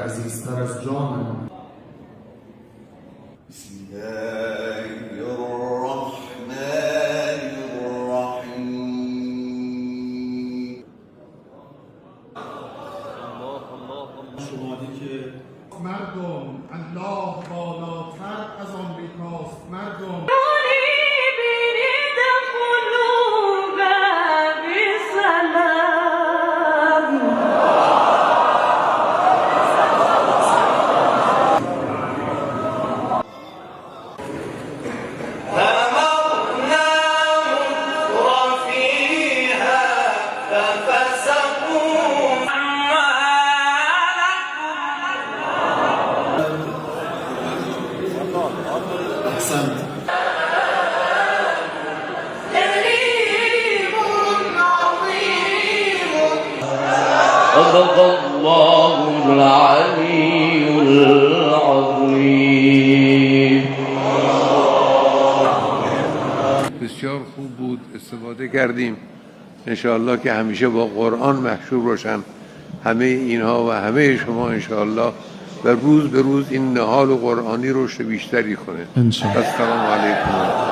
عزیزتر از جانم. بسم الله الرحمن الرحیم. شماری که مردم الله بالاتر از آمریکاست. مردم صدق الله العلي العظيم. بسیار خوب بود، استفاده کردیم. انشاءالله که همیشه با قرآن محشور باشن همه اینها و همه شما انشاءالله، و روز به روز این نهال قرآنی رشد بیشتری کنه. السلام علیکم.